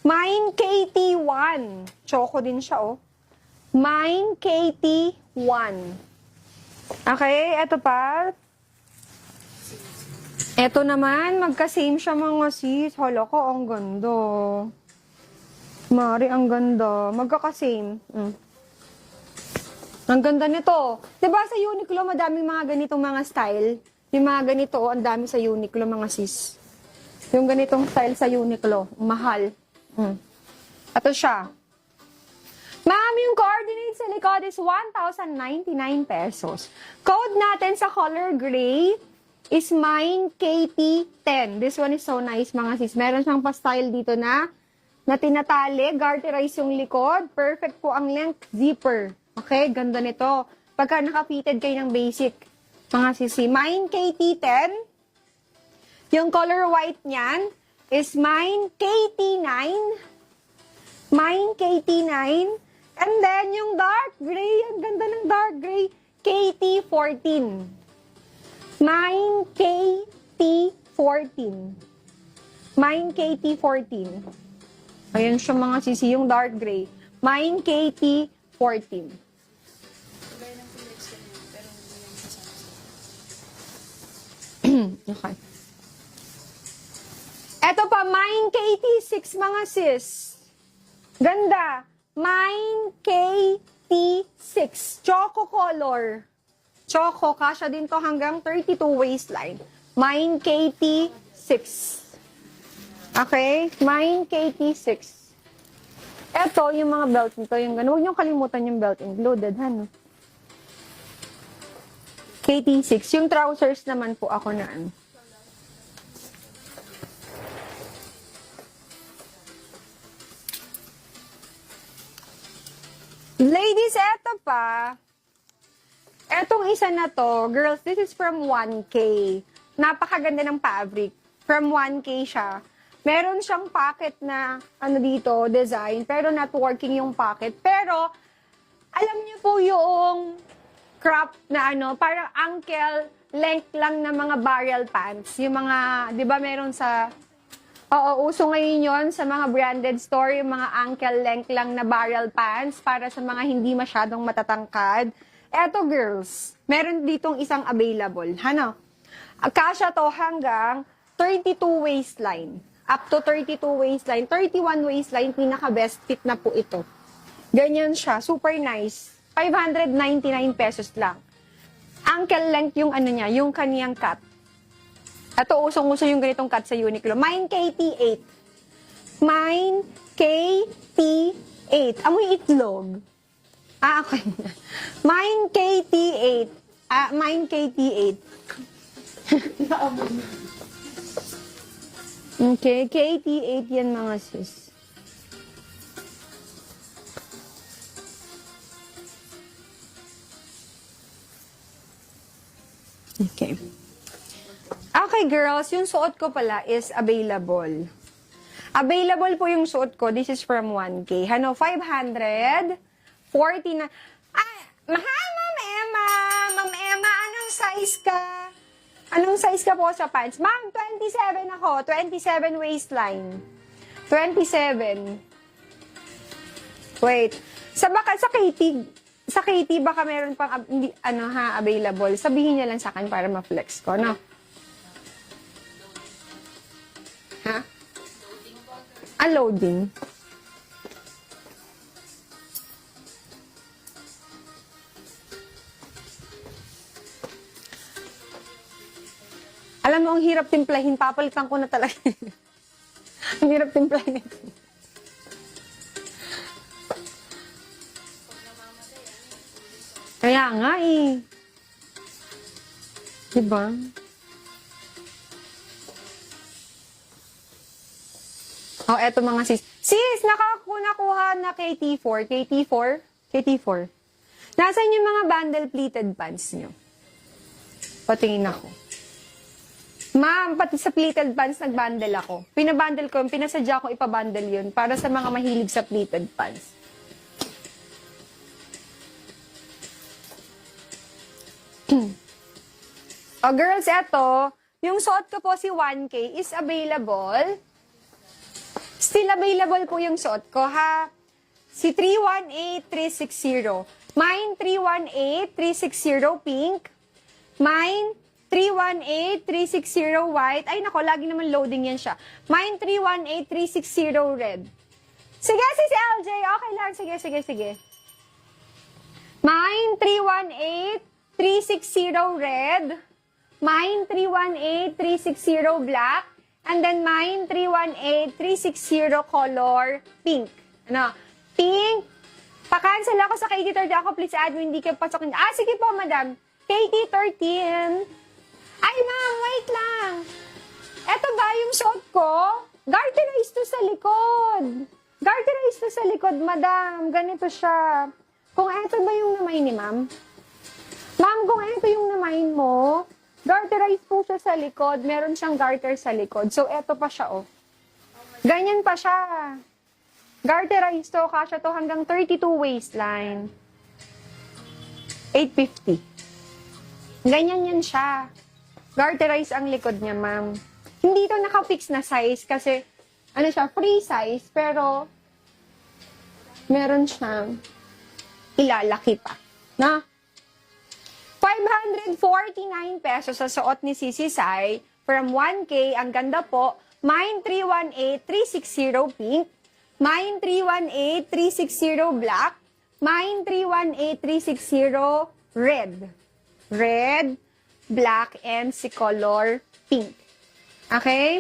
Mine KT1. Choco din siya, oh. Mine KT1. Okay, eto pa. Eto naman, magka-same siya mga sis. Hala ko, ang ganda. Mari, ang ganda. Magkaka-same. Ang ganda nito. Diba sa Uniqlo, madaming mga ganitong mga style? Yung mga ganito, ang dami sa Uniqlo, mga sis. Yung ganitong style sa Uniqlo, mahal. Ito siya. Ma'am, yung coordinates sa likod is 1,099 pesos. Code natin sa color gray is mine KT10. This one is so nice, mga sis. Meron siyang pa-style dito na tinatali, garterize yung likod. Perfect po ang length, zipper. Okay, ganda nito. Pagka naka-fitted kayo ng basic, mga sisi. Mine KT10. Yung color white niyan is mine KT9. Mine KT9. And then, yung dark gray, ang ganda ng dark gray, KT14. Mine KT14. Mine KT14. Ayan siya mga sisi, yung dark gray. Mine KT14. Okay. Eto pa, Mine KT6 mga sis. Ganda. Mine KT6. Choco color. Choco, kasha din to hanggang 32 waistline. Mine KT6. Okay? Mine KT6. Eto, yung mga belt nito, yung gano'n. Huwag niyong kalimutan yung belt included, ano? KT6. Yung trousers naman po ako na, ano. Ladies, eto pa. Etong isa na to, girls, this is from 1K. Napakaganda ng fabric. From 1K siya. Meron siyang pocket na, ano dito, design, pero not working yung pocket. Pero, alam niyo po yung crop na ano, parang ankle length lang na mga barrel pants. Yung mga, di ba meron sa, uso ngayon yon sa mga branded store, yung mga ankle length lang na barrel pants para sa mga hindi masyadong matatangkad. Eto girls, meron ditong isang available. Ano? Kasya to hanggang 32 waistline. Up to 32 waistline. 31 waistline, pinaka-best fit na po ito. Ganyan siya. Super nice. 599 pesos lang. Ankle length yung ano niya, yung kaniyang cut. Ito, usong-uso yung ganitong cut sa Uniqlo. Mine KT8. Mine KT8. Amoy itlog. Okay. Mine KT8. Mine KT8. Okay, KT8 yan mga sis. Okay. Okay, girls, yung suot ko pala is available. Available po yung suot ko. This is from 1K. Ano, 549. Mahal, Ma'am Emma. Ma'am Emma, anong size ka? Anong size ka po sa pants? Ma'am, 27 ako. 27 waistline. 27. Wait. Sa KT baka meron pang available. Sabihin niya lang sa akin para ma-flex ko, no? Ha? Loading. Alam mo, ang hirap timplahin. Papalitan ko na talaga. Ang hirap timplahin. Kaya nga eh. Diba? Oh, eto mga sis. Sis, nakakuha na KT4. KT4? KT4. Nasaan yung mga bundle pleated pants nyo? Patingin ako. Ma'am, pati sa pleated pants, nag-bundle ako. Pinabundle ko, pinasadya ko ipabundle yun para sa mga mahilig sa pleated pants. Oh, girls, eto, yung suot ko po si 1K is available. Still available po yung suot ko, ha? Si 318360. Mine 318360 pink. Mine 318360 white. Ay nako, lagi naman loading yan siya. Mine 318360 red. Sige, si LJ. Okay lang. Sige. Mine 318360 red. Mine 318360 black. And then mine 318360 color pink. Ano? Pink. Pa-cancel ako sa KT30 ako. Please add mo, hindi kayo pasokin. Ah, sige po, madam. KT13. Ay, ma'am, wait lang. Eto ba yung suot ko? Garterized to sa likod. Garterized to sa likod, madam. Ganito siya. Kung eto ba yung namain ni ma'am? Ma'am, kung eto yung namain mo, garterized po siya sa likod. Meron siyang garter sa likod. So, eto pa siya, oh. Ganyan pa siya. Garterized to, kasya to hanggang 32 waistline. 850. Ganyan yan siya. Garterized ang likod niya, ma'am. Hindi to naka-fix na size kasi, ano siya, free size, pero meron siyang ilalaki pa. Na? 549 pesos sa suot ni Sisi Sai from 1K. Ang ganda po. Mine 318360 pink. Mine 318360 black. Mine 318360 red. Red, black, and si color pink. Okay?